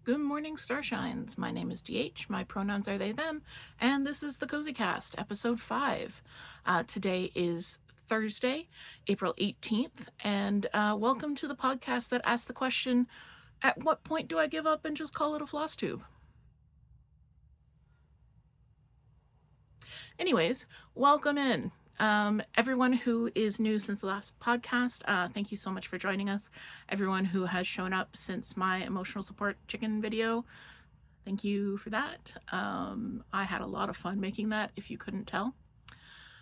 Good morning, Starshines. My name is DH, my pronouns are they, them, and this is the Cozycast, episode 5. Today is Thursday, April 18th, and welcome to the podcast that asks the question, at what point do I give up and just call it a Flosstube? Anyways, welcome in. Everyone who is new since the last podcast, thank you so much for joining us. Everyone who has shown up since my emotional support chicken video, thank you for that. I had a lot of fun making that, if you couldn't tell.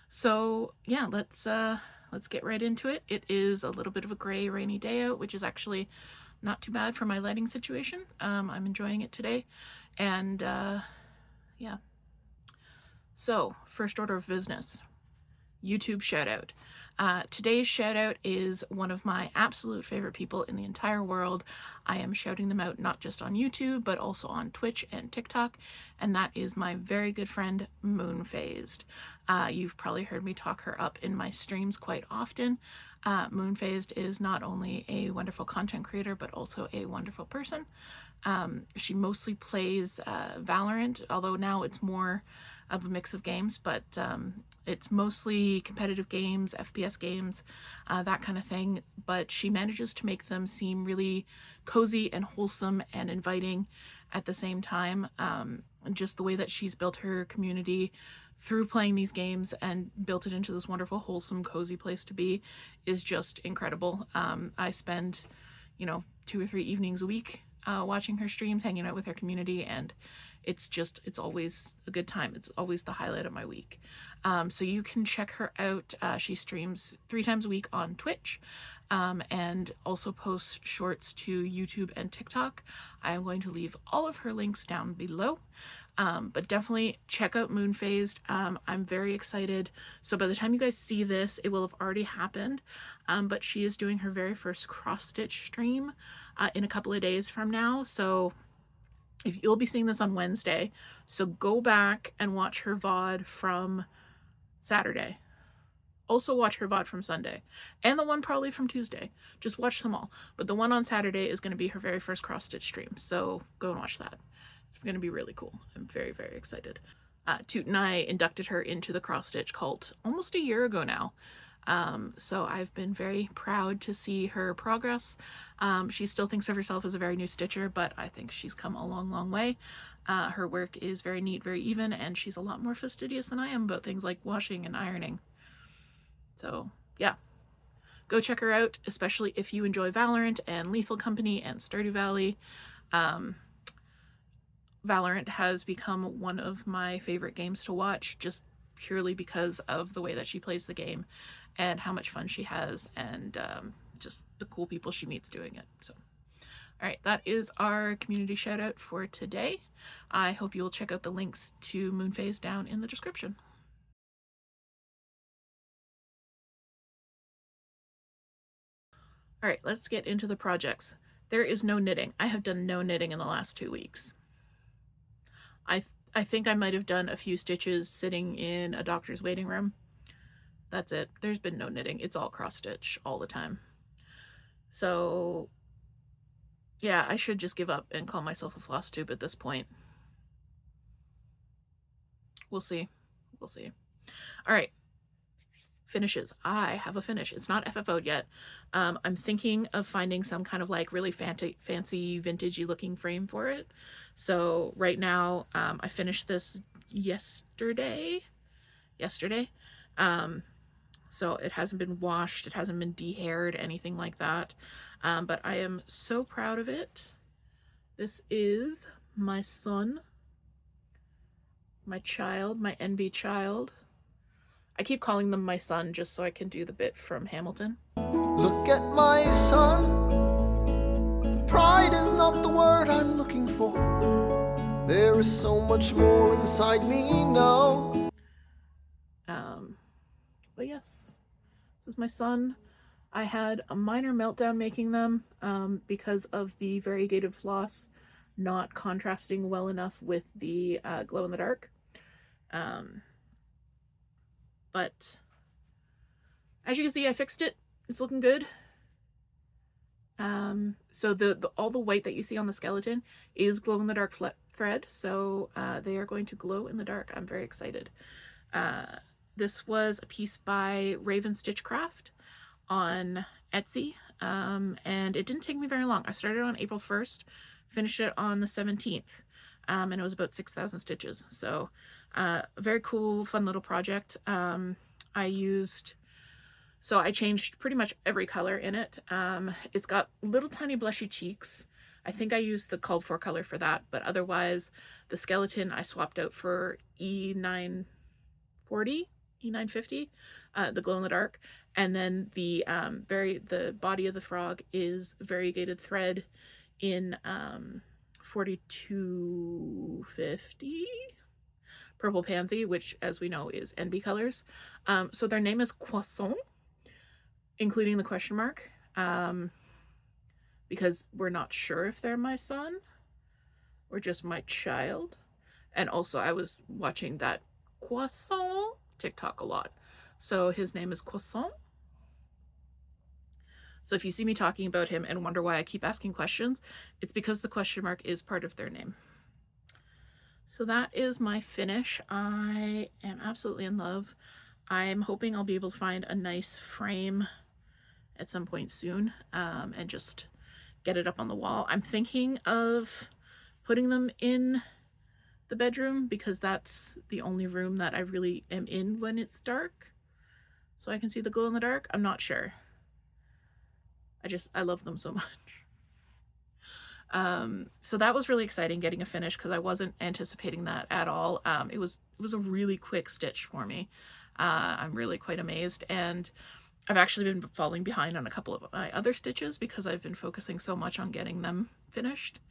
So yeah, let's get right into it. It is a little bit of a gray, rainy day out, which is actually not too bad for my lighting situation. I'm enjoying it today, and yeah. So first order of business. YouTube shoutout. Today's shoutout is one of my absolute favorite people in the entire world. I am shouting them out not just on YouTube, but also on Twitch and TikTok, and that is my very good friend, MoonPhased. You've probably heard me talk her up in my streams quite often. MoonPhased is not only a wonderful content creator, but also a wonderful person. She mostly plays Valorant, although now it's more of a mix of games, but it's mostly competitive games, FPS games, that kind of thing, but she manages to make them seem really cozy and wholesome and inviting at the same time. Just the way that she's built her community through playing these games and built it into this wonderful, wholesome, cozy place to be is just incredible. I spend, 2 or 3 evenings a week watching her streams, hanging out with her community, and it's always a good time. It's always the highlight of my week. So you can check her out. She streams 3 times a week on Twitch, and also posts shorts to YouTube and TikTok. I'm going to leave all of her links down below. But definitely check out MoonPhased. I'm very excited. So by the time you guys see this, it will have already happened. But she is doing her very first cross-stitch stream in a couple of days from now. So if you'll be seeing this on Wednesday, so go back and watch her VOD from Saturday. Also watch her VOD from Sunday, and the one probably from Tuesday. Just watch them all. But the one on Saturday is going to be her very first cross-stitch stream, so go and watch that. It's going to be really cool. I'm very, very excited. Toot and I inducted her into the cross-stitch cult almost a year ago now. So I've been very proud to see her progress. She still thinks of herself as a very new stitcher, but I think she's come a long, long way. Her work is very neat, very even, and she's a lot more fastidious than I am about things like washing and ironing. So yeah, go check her out, especially if you enjoy Valorant and Lethal Company and Stardew Valley. Valorant has become one of my favorite games to watch, just purely because of the way that she plays the game and how much fun she has, and just the cool people she meets doing it. So all right, that is our community shout out for today. I hope you will check out the links to MoonPhased down in the description. All right, let's get into the projects. There is no knitting. I have done no knitting in the last 2 weeks. I think I might have done a few stitches sitting in a doctor's waiting room. That's it. There's been no knitting. It's all cross stitch all the time. So yeah, I should just give up and call myself a Flosstube at this point. We'll see. We'll see. All right. Finishes. I have a finish. It's not FFO'd yet. I'm thinking of finding some kind of like really fancy vintagey looking frame for it. So right now, I finished this yesterday. So it hasn't been washed, it hasn't been de-haired, anything like that. But I am so proud of it. This is my son, my child, my NB child. I keep calling them my son just so I can do the bit from Hamilton. Look at my son. Pride is not the word I'm looking for. There is so much more inside me now. But yes, this is my son. I had a minor meltdown making them because of the variegated floss not contrasting well enough with the glow in the dark. But as you can see, I fixed it. It's looking good. So all the white that you see on the skeleton is glow in the dark thread. So they are going to glow in the dark. I'm very excited. This was a piece by Raven Stitchcraft on Etsy. And it didn't take me very long. I started on April 1st, finished it on the 17th. And it was about 6,000 stitches. So a very cool, fun little project. I changed pretty much every color in it. It's got little tiny blushy cheeks. I think I used the called for color for that, but otherwise the skeleton I swapped out for E940, E950, the glow in the dark. And then the body of the frog is variegated thread in 4250 purple pansy, which as we know is NB colors. So their name is Croissant, including the question mark, because we're not sure if they're my son or just my child. And also I was watching that Croissant TikTok a lot. So his name is Croissant. So if you see me talking about him and wonder why I keep asking questions, it's because the question mark is part of their name. So that is my finish. I am absolutely in love. I'm hoping I'll be able to find a nice frame at some point soon, and just get it up on the wall. I'm thinking of putting them in the bedroom because that's the only room that I really am in when it's dark, so I can see the glow in the dark. I'm not sure. I love them so much. So that was really exciting, getting a finish, because I wasn't anticipating that at all. It was a really quick stitch for me. I'm really quite amazed, and I've actually been falling behind on a couple of my other stitches because I've been focusing so much on getting them finished.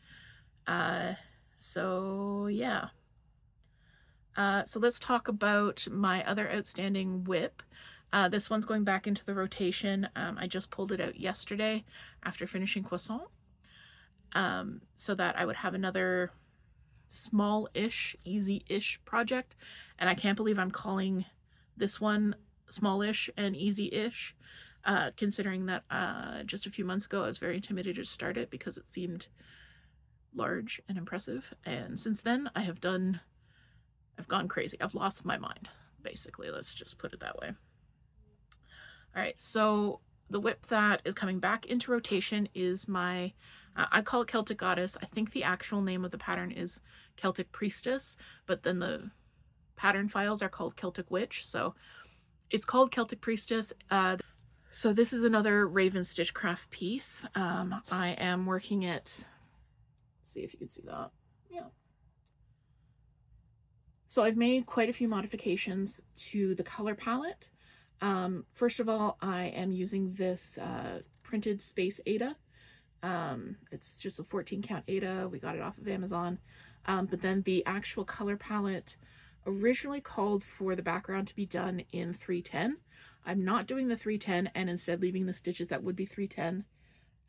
So yeah. So let's talk about my other outstanding whip. This one's going back into the rotation. I just pulled it out yesterday after finishing Croissant, so that I would have another small-ish, easy-ish project. And I can't believe I'm calling this one smallish and easy-ish, considering that just a few months ago I was very intimidated to start it because it seemed large and impressive. And since then I've gone crazy. I've lost my mind, basically. Let's just put it that way. All right, so the whip that is coming back into rotation is my, I call it Celtic Goddess. I think the actual name of the pattern is Celtic Priestess, but then the pattern files are called Celtic Witch. So it's called Celtic Priestess. So this is another Raven Stitchcraft piece. I am working it. Let's see if you can see that. Yeah. So I've made quite a few modifications to the color palette. First of all, I am using this printed Space Ada. It's just a 14 count Ada. We got it off of Amazon. But then the actual color palette originally called for the background to be done in 310. I'm not doing the 310 and instead leaving the stitches that would be 310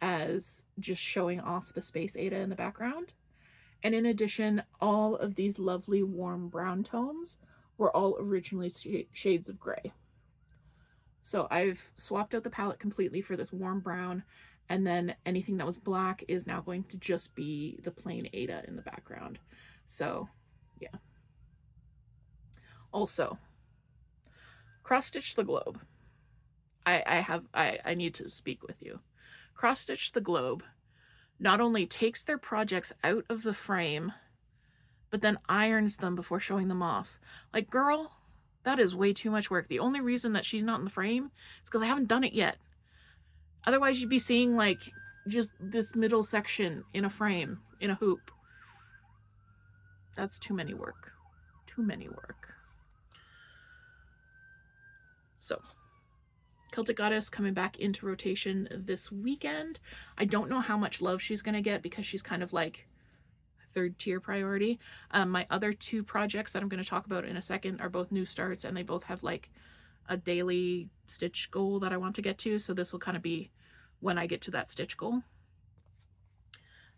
as just showing off the Space Ada in the background. And in addition, all of these lovely warm brown tones were all originally shades of gray. So I've swapped out the palette completely for this warm brown, and then anything that was black is now going to just be the plain Ada in the background. So yeah. Also, cross stitch the globe. I need to speak with you. Cross stitch the globe not only takes their projects out of the frame, but then irons them before showing them off. Like, girl, that is way too much work. The only reason that she's not in the frame is because I haven't done it yet. Otherwise, you'd be seeing like just this middle section in a frame, in a hoop. That's too many work. Too many work. So, Celtic Goddess coming back into rotation this weekend. I don't know how much love she's going to get because she's kind of like third tier priority. My other two projects that I'm going to talk about in a second are both new starts, and they both have like a daily stitch goal that I want to get to. So this will kind of be when I get to that stitch goal.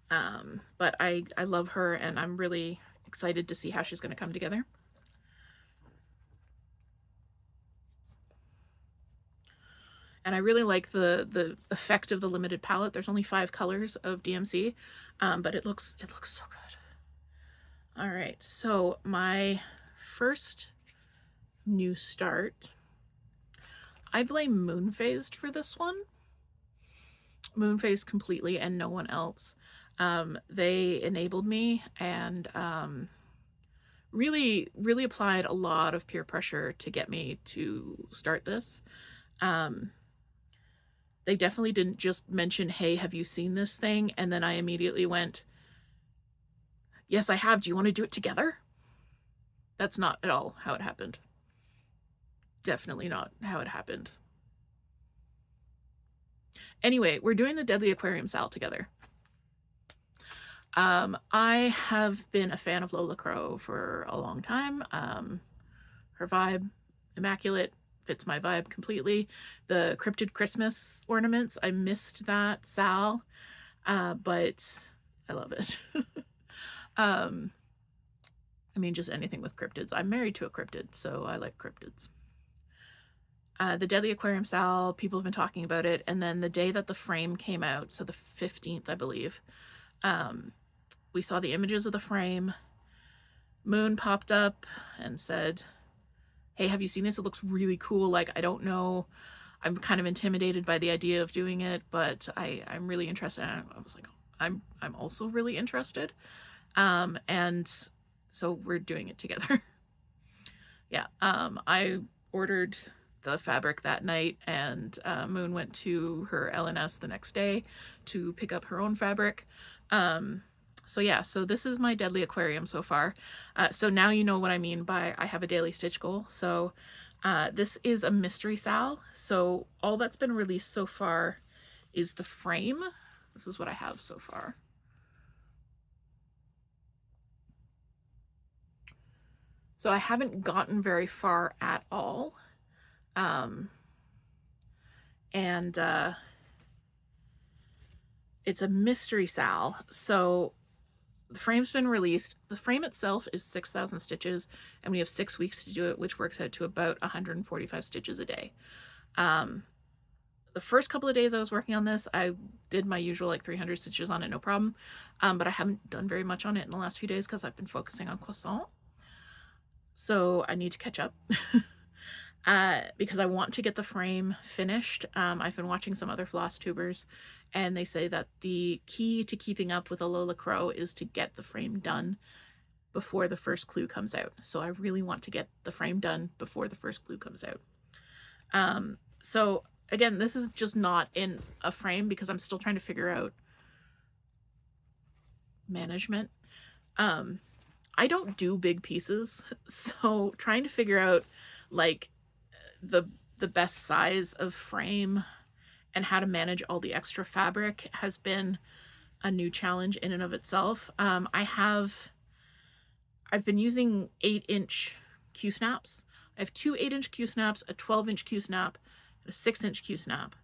But I love her, and I'm really excited to see how she's going to come together. And I really like the effect of the limited palette. There's only 5 colors of DMC, but it looks so good. All right, so my first new start, I blame MoonPhased for this one. MoonPhased completely and no one else. They enabled me and really applied a lot of peer pressure to get me to start this. They definitely didn't just mention, hey, have you seen this thing? And then I immediately went, yes, I have. Do you want to do it together? That's not at all how it happened. Definitely not how it happened. Anyway, we're doing the Deadly Aquarium Sal together. I have been a fan of Lola Crow for a long time. Her vibe, immaculate, fits my vibe completely. The Cryptid Christmas ornaments, I missed that Sal, but I love it. I mean, just anything with cryptids. I'm married to a cryptid, so I like cryptids. The Deadly Aquarium Sal, people have been talking about it, and then the day that the frame came out, so the 15th, I believe, we saw the images of the frame. Moon popped up and said, hey, have you seen this? It looks really cool. Like, I don't know. I'm kind of intimidated by the idea of doing it, but I'm really interested. And I was like, I'm also really interested. And so we're doing it together. Yeah. I ordered the fabric that night, and Moon went to her LNS the next day to pick up her own fabric. So yeah, so this is my Deadly Aquarium so far. So now you know what I mean by I have a daily stitch goal. So this is a mystery Sal. So all that's been released so far is the frame. This is what I have so far. So I haven't gotten very far at all. It's a mystery Sal. So the frame's been released. The frame itself is 6,000 stitches, and we have 6 weeks to do it, which works out to about 145 stitches a day. The first couple of days I was working on this, I did my usual like 300 stitches on it, no problem. But I haven't done very much on it in the last few days because I've been focusing on croissant. So I need to catch up. Because I want to get the frame finished. I've been watching some other Flosstubers, and they say that the key to keeping up with a Lola Crow is to get the frame done before the first clue comes out. So I really want to get the frame done before the first clue comes out. So again, this is just not in a frame because I'm still trying to figure out management. I don't do big pieces, so trying to figure out like the best size of frame and how to manage all the extra fabric has been a new challenge in and of itself. I've been using 8-inch Q-snaps. I have 2 8-inch Q-snaps, a 12-inch Q-snap, a 6-inch Q-snap,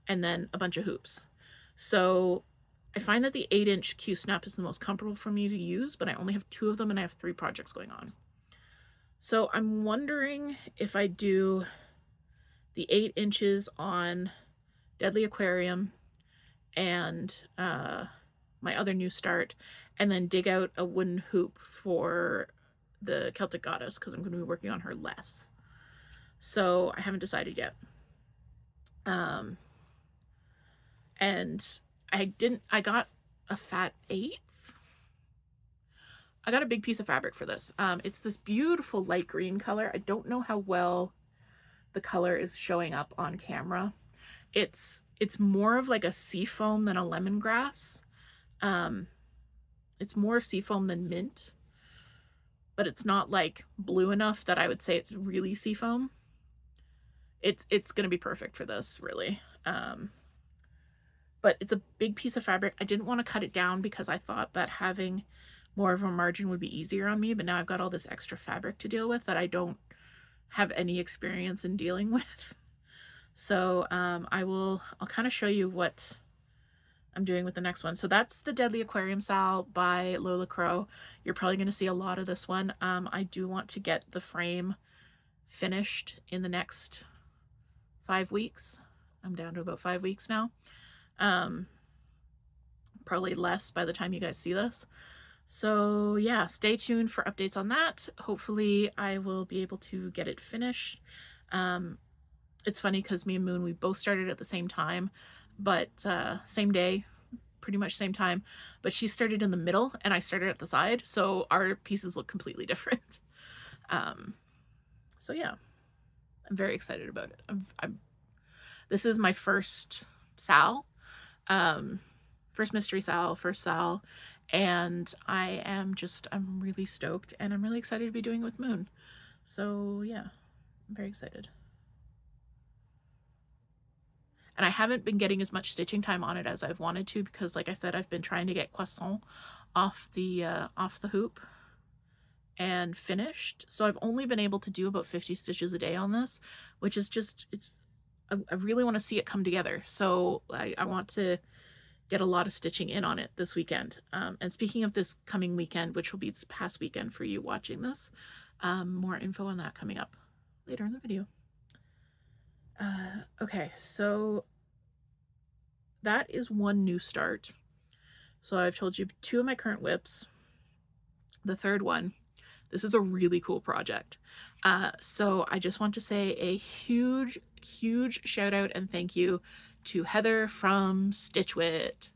and then a bunch of hoops. So I find that the 8-inch Q-snap is the most comfortable for me to use, but I only have 2 of them and I have 3 projects going on. So I'm wondering if I do the 8 inches on Deadly Aquarium and my other new start, and then dig out a wooden hoop for the Celtic Goddess because I'm going to be working on her less. So I haven't decided yet. And I got a fat 8. I got a big piece of fabric for this. It's this beautiful light green color. I don't know how well the color is showing up on camera. It's more of like a seafoam than a lemongrass. It's more seafoam than mint, but it's not like blue enough that I would say it's really seafoam. It's gonna be perfect for this, really. But it's a big piece of fabric. I didn't want to cut it down because I thought that having more of a margin would be easier on me, but now I've got all this extra fabric to deal with that I don't have any experience in dealing with. So I'll kind of show you what I'm doing with the next one. So that's the Deadly Aquarium Sal by Lola Crow. You're probably going to see a lot of this one. I do want to get the frame finished in the next 5 weeks. I'm down to about 5 weeks now. Probably less by the time you guys see this. So yeah, stay tuned for updates on that. Hopefully I will be able to get it finished. It's funny because me and Moon, we both started at the same time, but same day, pretty much same time, but she started in the middle and I started at the side, so our pieces look completely different. So yeah, I'm very excited about it. This is my first Sal, first mystery Sal, first Sal, and I'm really stoked, and I'm really excited to be doing it with Moon. So yeah, I'm very excited. And I haven't been getting as much stitching time on it as I've wanted to because, like I said, I've been trying to get Croissant off the hoop and finished. So I've only been able to do about 50 stitches a day on this, which is just, I really want to see it come together. So I want to get a lot of stitching in on it this weekend. And speaking of this coming weekend, which will be this past weekend for you watching this, more info on that coming up later in the video. Okay, so that is one new start. So I've told you 2 of my current whips. The third one, this is a really cool project. So I just want to say a huge shout out and thank you to Heather from Stitchwit.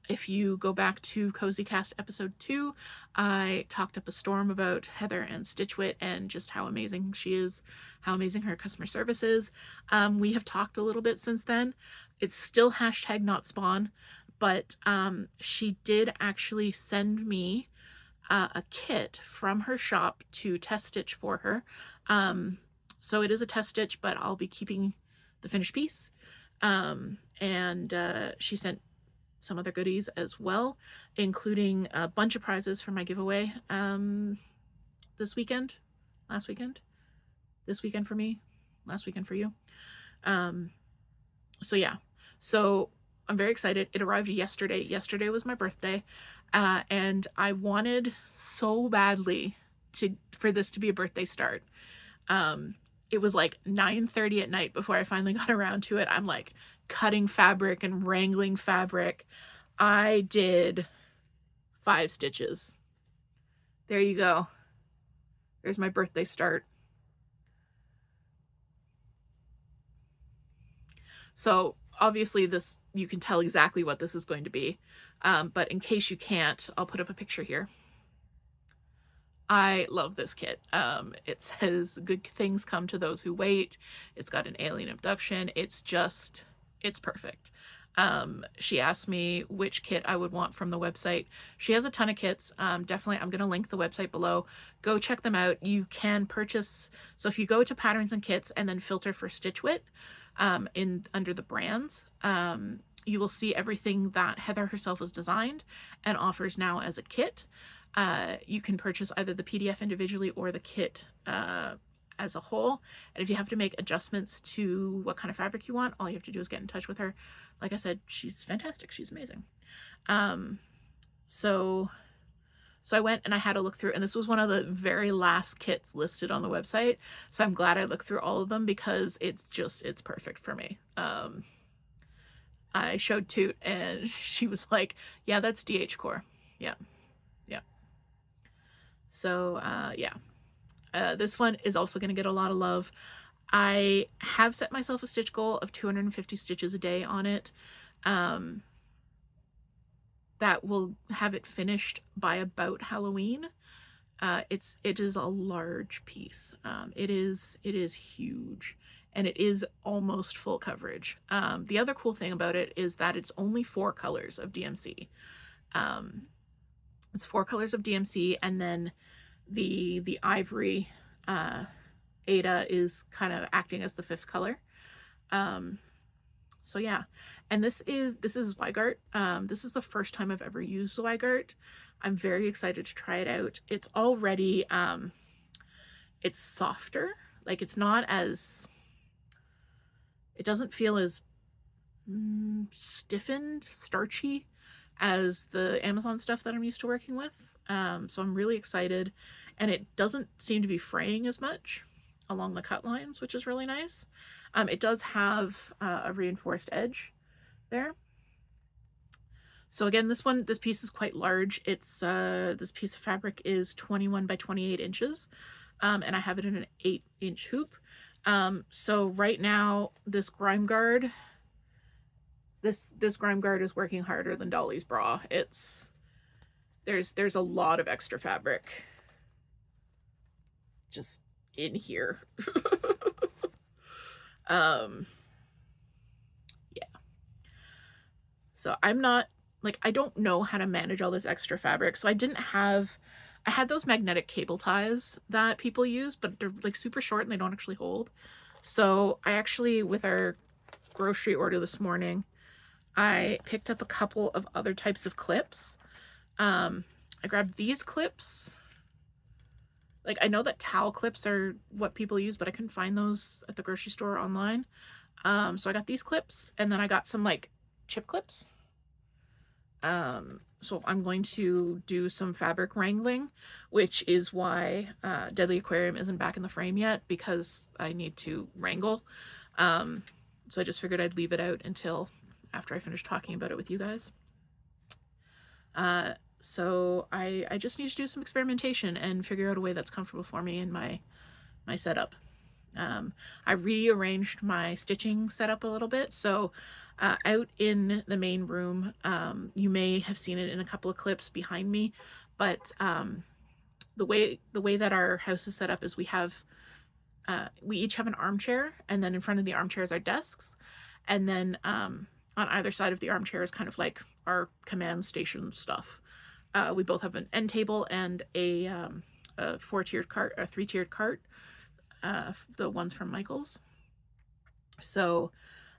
If you go back to Cozycast episode 2, I talked up a storm about Heather and Stitchwit and just how amazing she is, how amazing her customer service is. We have talked a little bit since then. It's still #NotSpawn, but she did actually send me a kit from her shop to test stitch for her. So it is a test stitch, but I'll be keeping the finished piece. And she sent some other goodies as well, including a bunch of prizes for my giveaway this weekend, last weekend, this weekend for me, last weekend for you. So yeah, so I'm very excited. It arrived yesterday. Yesterday was my birthday, and I wanted so badly for this to be a birthday start. It was like 9:30 at night before I finally got around to it. I'm like cutting fabric and wrangling fabric. I did 5 stitches. There you go. There's my birthday start. So obviously this, you can tell exactly what this is going to be. But in case you can't, I'll put up a picture here. I love this kit. It says good things come to those who wait. It's got an alien abduction. It's perfect. She asked me which kit I would want from the website. She has a ton of kits. Definitely, I'm going to link the website below. Go check them out. You can purchase, so if you go to patterns and kits and then filter for Stitchwit under the brands, you will see everything that Heather herself has designed and offers now as a kit. You can purchase either the PDF individually or the kit as a whole. And if you have to make adjustments to what kind of fabric you want, all you have to do is get in touch with her. Like I said, she's fantastic. She's amazing. So I went and I had a look through, and this was one of the very last kits listed on the website. So I'm glad I looked through all of them because it's perfect for me. I showed Toot and she was like, yeah, that's DH core. Yeah. So yeah, this one is also going to get a lot of love. I have set myself a stitch goal of 250 stitches a day on it. That will have it finished by about Halloween. It is a large piece. It is huge, and it is almost full coverage. The other cool thing about it is that it's only 4 colors of DMC. It's 4 colors of DMC, and then the ivory Ada is kind of acting as the 5th color. So yeah, and this is Zweigart. This is the first time I've ever used Zweigart. I'm very excited to try it out. It's already it's softer. Like, it's not as, it doesn't feel as stiffened, starchy as the Amazon stuff that I'm used to working with. So I'm really excited, and it doesn't seem to be fraying as much along the cut lines, which is really nice. It does have a reinforced edge there. So again, this piece is quite large. It's this piece of fabric is 21 by 28 inches, and I have it in an 8-inch hoop. So right now, this grime guard, this grime guard is working harder than Dolly's bra. There's a lot of extra fabric just in here. Yeah. So I'm not, like, I don't know how to manage all this extra fabric. So I had those magnetic cable ties that people use, but they're like super short and they don't actually hold. So I actually, with our grocery order this morning, I picked up a couple of other types of clips. I grabbed these clips. Like, I know that towel clips are what people use, but I couldn't find those at the grocery store online. So I got these clips, and then I got some like chip clips. So I'm going to do some fabric wrangling, which is why Deadly Aquarium isn't back in the frame yet, because I need to wrangle. So I just figured I'd leave it out until after I finish talking about it with you guys. So I just need to do some experimentation and figure out a way that's comfortable for me in my setup. I rearranged my stitching setup a little bit. So out in the main room, you may have seen it in a couple of clips behind me, but the way that our house is set up is we each have an armchair, and then in front of the armchair is our desks, and then on either side of the armchair is kind of like our command station stuff. We both have an end table and a 4-tiered cart, a 3-tiered cart, the ones from Michael's. So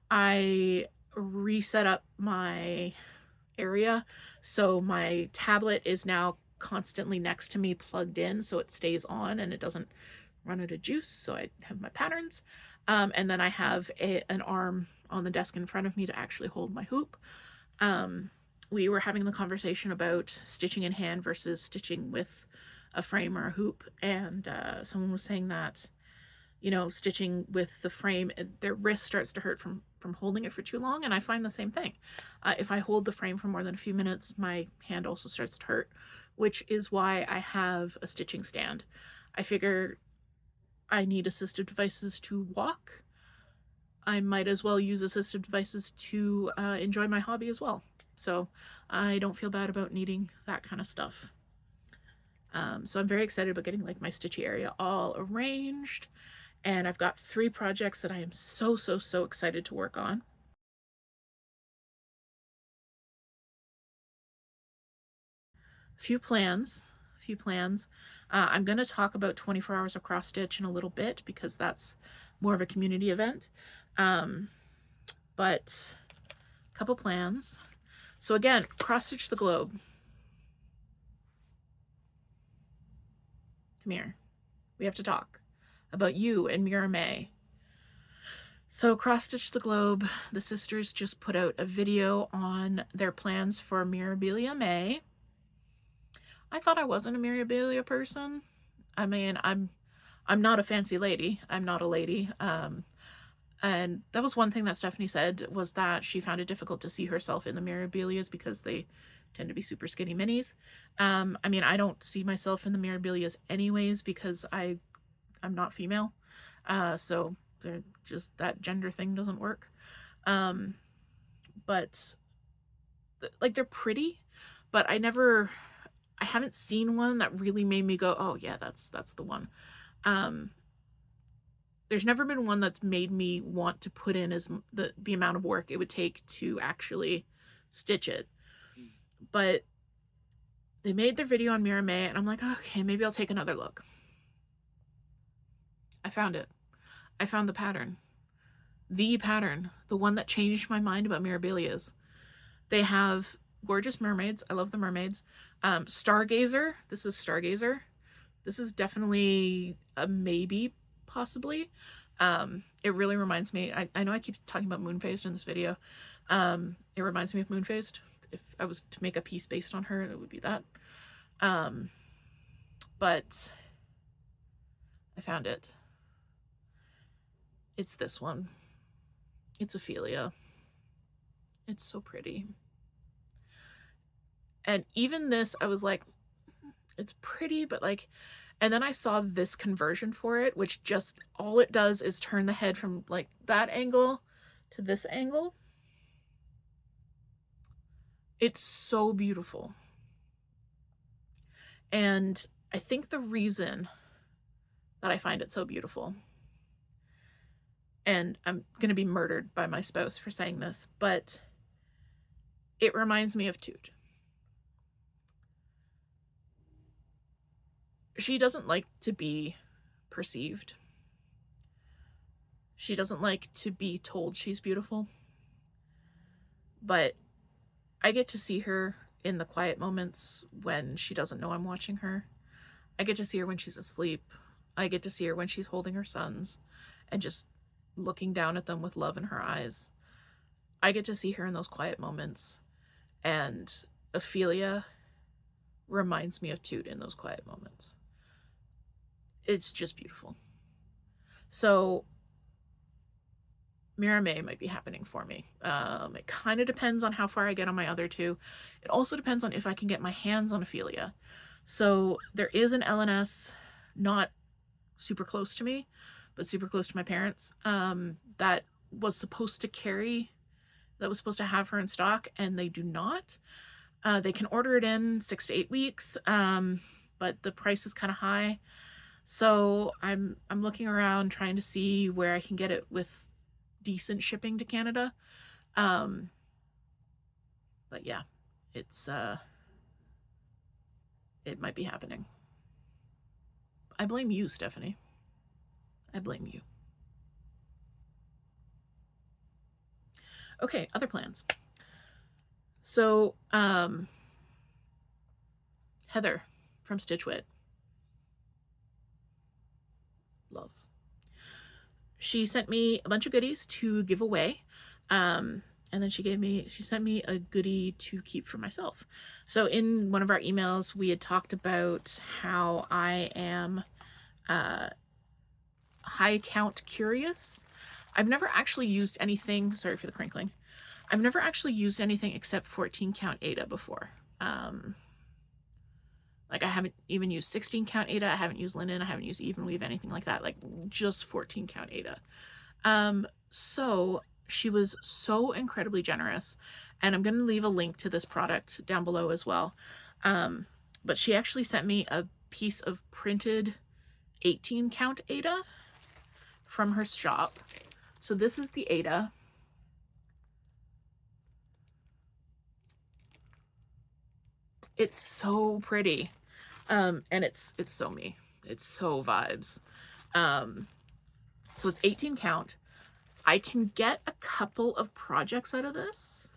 I reset up my area, so my tablet is now constantly next to me, plugged in, so it stays on and it doesn't run out of juice. So I have my patterns, and then I have an arm on the desk in front of me to actually hold my hoop. We were having the conversation about stitching in hand versus stitching with a frame or a hoop, and someone was saying that, you know, stitching with the frame, their wrist starts to hurt from holding it for too long, and I find the same thing. If I hold the frame for more than a few minutes, my hand also starts to hurt, which is why I have a stitching stand. I figure I need assistive devices to walk. I might as well use assistive devices to enjoy my hobby as well. So I don't feel bad about needing that kind of stuff. So I'm very excited about getting like my stitchy area all arranged. And I've got 3 projects that I am so excited to work on. A few plans. I'm going to talk about 24 hours of cross stitch in a little bit, because that's more of a community event. But a couple plans. So again, cross stitch the globe. Come here. We have to talk about you and Mira May. So cross stitch the globe, the sisters just put out a video on their plans for Mirabilia May. I thought I wasn't a Mirabilia person. I mean, I'm not a fancy lady. I'm not a lady. And that was one thing that Stephanie said, was that she found it difficult to see herself in the Mirabilias because they tend to be super skinny minis. I mean, I don't see myself in the Mirabilias anyways, because I'm not female. So they're just, that gender thing doesn't work. But like, they're pretty, but I haven't seen one that really made me go, oh yeah, that's the one. There's never been one that's made me want to put in as the amount of work it would take to actually stitch it. But they made their video on Mira May, and I'm like, okay, maybe I'll take another look. I found it. I found the pattern. The pattern. The one that changed my mind about Mirabilias. They have gorgeous mermaids. I love the mermaids. Stargazer. This is Stargazer. This is definitely a maybe, possibly. It really reminds me, I know I keep talking about MoonPhased in this video. It reminds me of MoonPhased. If I was to make a piece based on her, it would be that. But I found it. It's this one. It's Ophelia. It's so pretty. And even this, I was like, it's pretty, but like, and then I saw this conversion for it, which just, all it does is turn the head from like that angle to this angle. It's so beautiful. And I think the reason that I find it so beautiful, and I'm going to be murdered by my spouse for saying this, but it reminds me of Toot. She doesn't like to be perceived. She doesn't like to be told she's beautiful. But I get to see her in the quiet moments when she doesn't know I'm watching her. I get to see her when she's asleep. I get to see her when she's holding her sons and just looking down at them with love in her eyes. I get to see her in those quiet moments. And Ophelia reminds me of Toot in those quiet moments. It's just beautiful. So Mira May might be happening for me. It kind of depends on how far I get on my other two. It also depends on if I can get my hands on Ophelia. So there is an LNS not super close to me, but super close to my parents, that was supposed to have her in stock, and they do not. They can order it in 6 to 8 weeks, but the price is kind of high. So I'm looking around trying to see where I can get it with decent shipping to Canada. But yeah, it's it might be happening. I blame you, Stephanie. I blame you. Okay, other plans. So, Heather from Stitchwit. Love. She sent me a bunch of goodies to give away. And then she sent me a goodie to keep for myself. So in one of our emails, we had talked about how I am high count curious. I've never actually used anything, sorry for the crinkling. I've never actually used anything except 14 count Ada before. Like I haven't even used 16 count Ada. I haven't used linen. I haven't used even weave, anything like that. Like just 14 count Ada. So she was so incredibly generous, and I'm going to leave a link to this product down below as well. But she actually sent me a piece of printed 18 count Ada from her shop. So this is the Ada. It's so pretty. And it's so me. It's so vibes. So it's 18 count. I can get a couple of projects out of this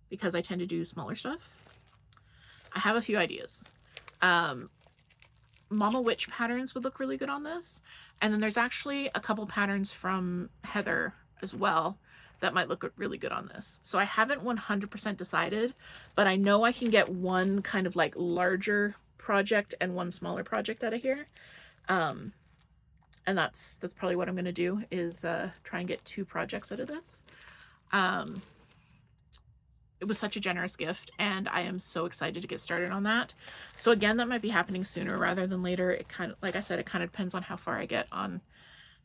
because I tend to do smaller stuff. I have a few ideas. Mama Witch patterns would look really good on this. And then there's actually a couple patterns from Heather as well that might look really good on this. So I haven't 100% decided, but I know I can get one kind of like larger project and one smaller project out of here. And that's probably what I'm going to do, is try and get 2 projects out of this. It was such a generous gift, and I am so excited to get started on that. So again, that might be happening sooner rather than later. It kind of, like I said, it kind of depends on how far I get on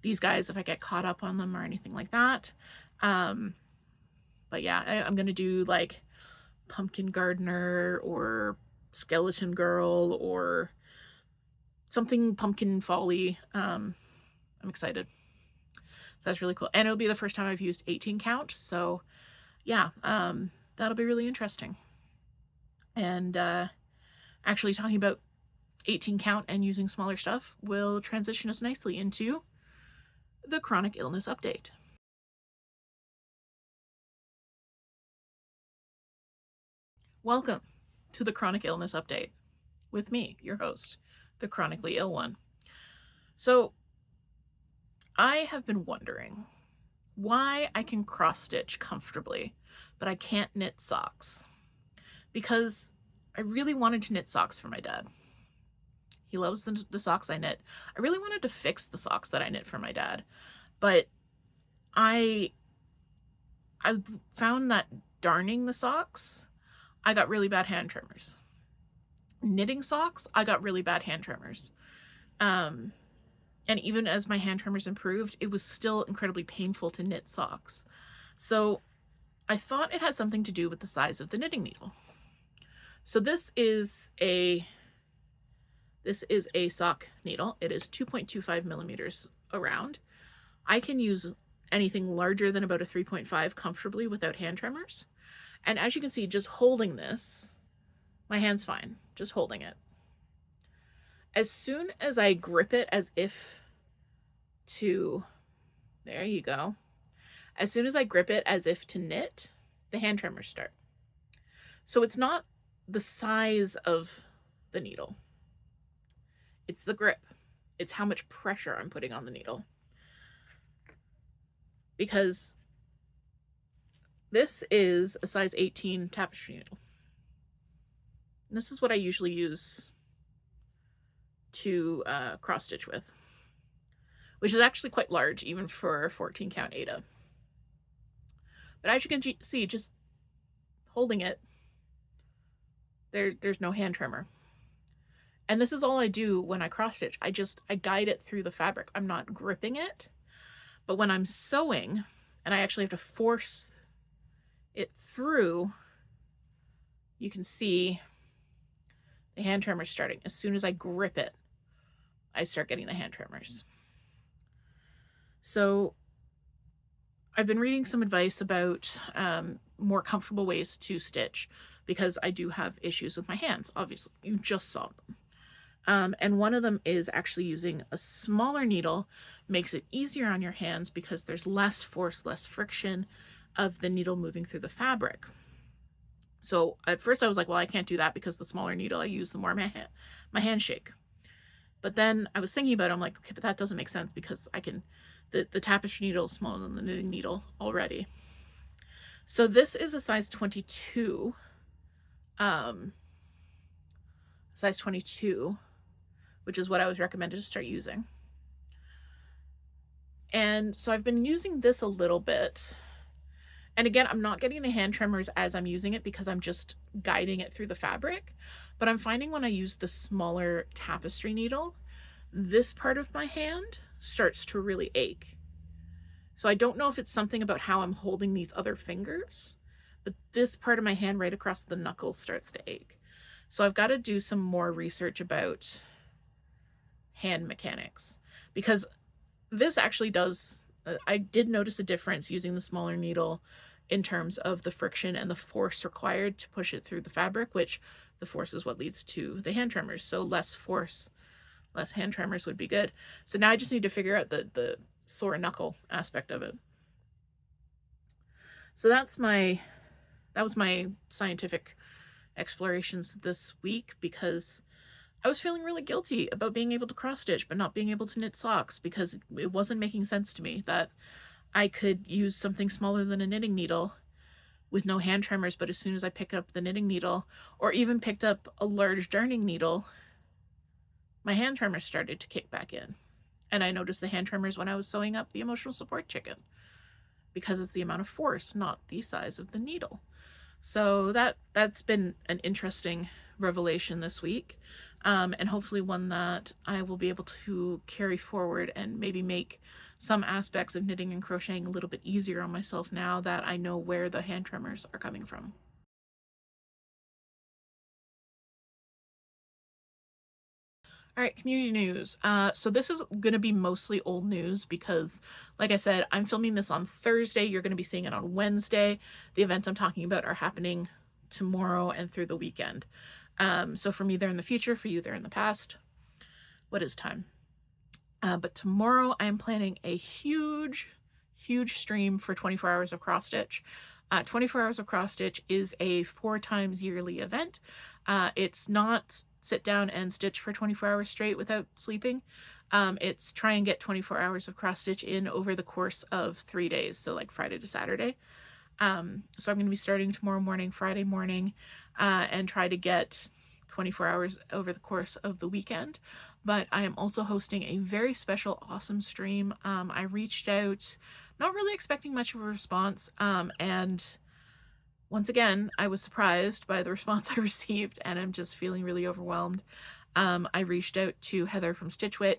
these guys, if I get caught up on them or anything like that. But yeah, I'm going to do like Pumpkin Gardener or Skeleton Girl or something pumpkin folly. I'm excited. So that's really cool. And it'll be the first time I've used 18 count. So yeah, that'll be really interesting. And actually talking about 18 count and using smaller stuff will transition us nicely into the chronic illness update. Welcome to the chronic illness update with me, your host, the chronically ill one. So I have been wondering why I can cross stitch comfortably, but I can't knit socks. Because I really wanted to knit socks for my dad. He loves the socks I knit. I really wanted to fix the socks that I knit for my dad. But I found that darning the socks, I got really bad hand tremors. Knitting socks, I got really bad hand tremors. And even as my hand tremors improved, it was still incredibly painful to knit socks. So I thought it had something to do with the size of the knitting needle. So this is a sock needle. It is 2.25 millimeters around. I can use anything larger than about a 3.5 comfortably without hand tremors. And as you can see, just holding this, my hand's fine, just holding it. As soon as I grip it as if to, there you go. As soon as I grip it as if to knit, the hand tremors start. So it's not the size of the needle. It's the grip. It's how much pressure I'm putting on the needle. Because this is a size 18 tapestry needle. And this is what I usually use to cross stitch with, which is actually quite large even for 14 count Aida. But as you can see, just holding it, there's no hand tremor. And this is all I do when I cross stitch. I guide it through the fabric. I'm not gripping it. But when I'm sewing and I actually have to force it through, you can see the hand tremors starting. As soon as I grip it, I start getting the hand tremors. So I've been reading some advice about more comfortable ways to stitch because I do have issues with my hands, obviously. You just saw them. And one of them is actually using a smaller needle. Makes it easier on your hands because there's less force, less friction of the needle moving through the fabric. So at first I was like, well, I can't do that because the smaller needle I use, the more my hands shake. But then I was thinking about it, I'm like, okay, but that doesn't make sense because I can, the tapestry needle is smaller than the knitting needle already. So this is a size 22. Size 22, which is what I was recommended to start using. And so I've been using this a little bit. And again, I'm not getting the hand tremors as I'm using it because I'm just guiding it through the fabric. But I'm finding when I use the smaller tapestry needle, this part of my hand starts to really ache. So I don't know if it's something about how I'm holding these other fingers, but this part of my hand right across the knuckles starts to ache. So I've got to do some more research about hand mechanics because this actually does, I did notice a difference using the smaller needle in terms of the friction and the force required to push it through the fabric, which the force is what leads to the hand tremors. So less force, less hand tremors would be good. So now I just need to figure out the sore knuckle aspect of it. So that was my scientific explorations this week because I was feeling really guilty about being able to cross stitch but not being able to knit socks because it wasn't making sense to me that I could use something smaller than a knitting needle with no hand tremors, but as soon as I pick up the knitting needle or even picked up a large darning needle, my hand tremors started to kick back in. And I noticed the hand tremors when I was sewing up the emotional support chicken because it's the amount of force, not the size of the needle. So that's been an interesting revelation this week, and hopefully one that I will be able to carry forward and maybe make some aspects of knitting and crocheting a little bit easier on myself now that I know where the hand tremors are coming from. All right, community news. So this is going to be mostly old news because, like I said, I'm filming this on Thursday. You're going to be seeing it on Wednesday. The events I'm talking about are happening tomorrow and through the weekend. So for me, they're in the future. For you, they're in the past. What is time? But tomorrow I am planning a huge stream for 24 hours of cross stitch. 24 hours of cross stitch is a 4 times yearly event. It's not sit down and stitch for 24 hours straight without sleeping. It's try and get 24 hours of cross stitch in over the course of 3 days. So like Friday to Saturday. So I'm going to be starting tomorrow morning, Friday morning, and try to get 24 hours over the course of the weekend, but I am also hosting a very special, awesome stream. I reached out, not really expecting much of a response, and once again, I was surprised by the response I received, and I'm just feeling really overwhelmed. I reached out to Heather from Stitchwit.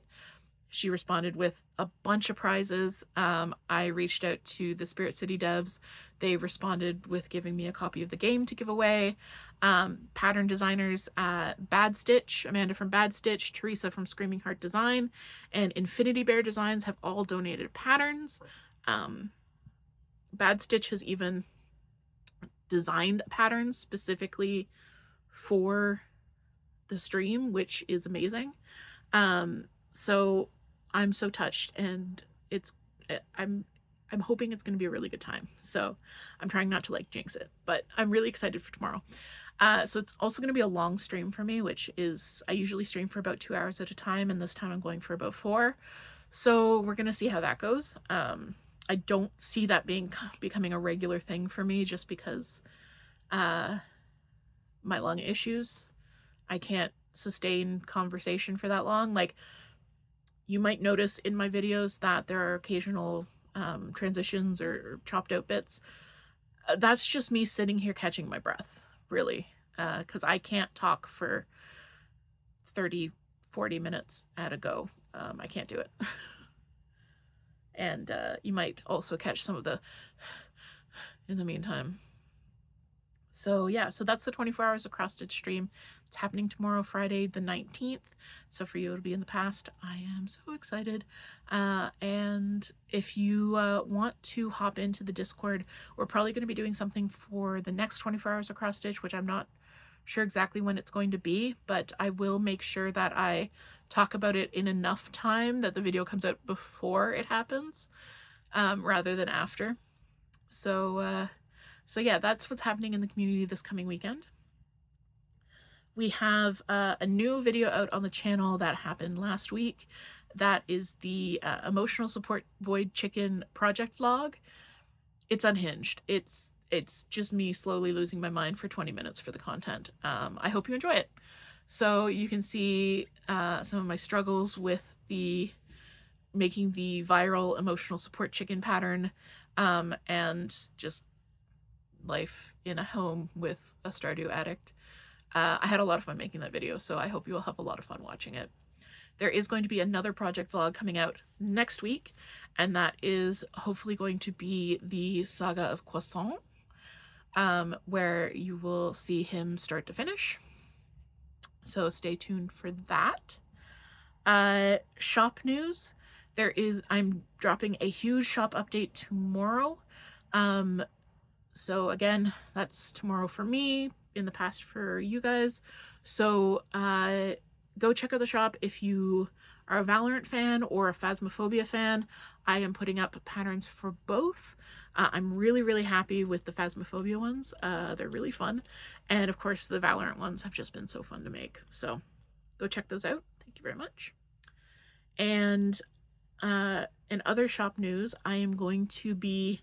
She responded with a bunch of prizes. I reached out to the Spirit City devs. They responded with giving me a copy of the game to give away. Pattern designers, Bad Stitch, Amanda from Bad Stitch, Teresa from Screaming Heart Design, and Infinity Bear Designs have all donated patterns. Bad Stitch has even designed patterns specifically for the stream, which is amazing. So I'm so touched, and I'm hoping it's going to be a really good time. So I'm trying not to like jinx it, but I'm really excited for tomorrow. So it's also going to be a long stream for me, which is, I usually stream for about 2 hours at a time, and this time I'm going for about 4. So we're going to see how that goes. I don't see that becoming a regular thing for me, just because my lung issues. I can't sustain conversation for that long. Like, you might notice in my videos that there are occasional transitions or chopped out bits. That's just me sitting here catching my breath, really, because I can't talk for 30-40 minutes at a go. I can't do it. And you might also catch some of the in the meantime. So yeah, so that's the 24 hours of cross stitch stream. It's happening tomorrow, Friday the 19th. So for you, it'll be in the past. I am so excited. And if you want to hop into the Discord, we're probably going to be doing something for the next 24 hours of cross stitch, which I'm not sure exactly when it's going to be, but I will make sure that I talk about it in enough time that the video comes out before it happens, rather than after. So yeah, that's what's happening in the community this coming weekend. We have a new video out on the channel that happened last week. That is the Emotional Support Void Chicken project vlog. It's unhinged. It's just me slowly losing my mind for 20 minutes for the content. I hope you enjoy it. So you can see some of my struggles with making the viral emotional support chicken pattern, and just life in a home with a Stardew addict. I had a lot of fun making that video, so I hope you will have a lot of fun watching it. There is going to be another project vlog coming out next week, and that is hopefully going to be the Saga of Croissant, where you will see him start to finish. So stay tuned for that. Shop news. I'm dropping a huge shop update tomorrow. So again, that's tomorrow for me, in the past for you guys. So go check out the shop if you are a Valorant fan or a Phasmophobia fan. I am putting up patterns for both. I'm really happy with the Phasmophobia ones. They're really fun. And of course the Valorant ones have just been so fun to make. So go check those out. Thank you very much. And in other shop news, I am going to be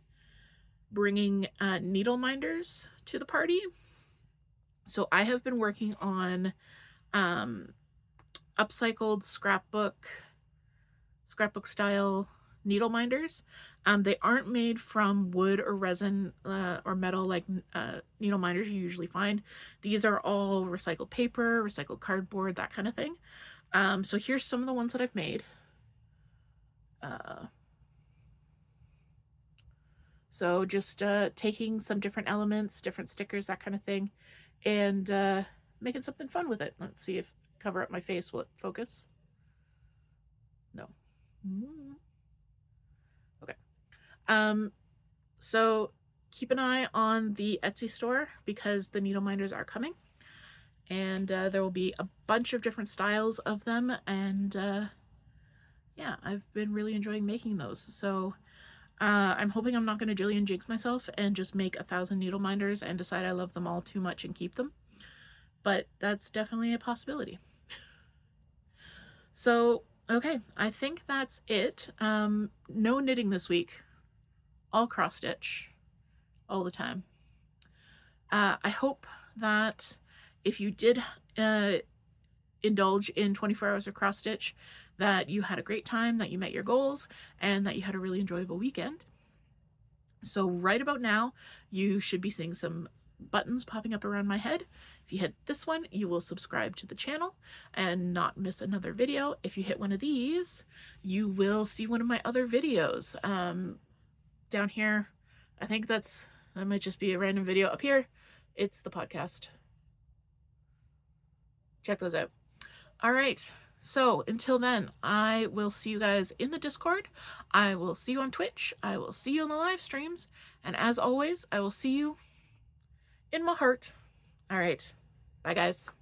bringing needle minders to the party. So I have been working on upcycled scrapbook style needle minders. They aren't made from wood or resin or metal like needle minders you usually find. These are all recycled paper, recycled cardboard, that kind of thing. So here's some of the ones that I've made. So just taking some different elements, different stickers, that kind of thing, and making something fun with it. Let's see if cover up my face will it focus. No. Okay. So keep an eye on the Etsy store because the needle minders are coming, and there will be a bunch of different styles of them, and yeah, I've been really enjoying making those. So I'm hoping I'm not going to Jillian jinx myself and just make 1,000 needle minders and decide I love them all too much and keep them. But that's definitely a possibility. So, okay, I think that's it. No knitting this week. All cross stitch. All the time. I hope that if you did indulge in 24 hours of cross stitch, that you had a great time, that you met your goals, and that you had a really enjoyable weekend. So right about now, you should be seeing some buttons popping up around my head. If you hit this one, you will subscribe to the channel and not miss another video. If you hit one of these, you will see one of my other videos. Down here, I think that might just be a random video. Up here, it's the podcast. Check those out. All right. So until then, I will see you guys in the Discord. I will see you on Twitch. I will see you on the live streams. And as always, I will see you in my heart. All right. Bye, guys.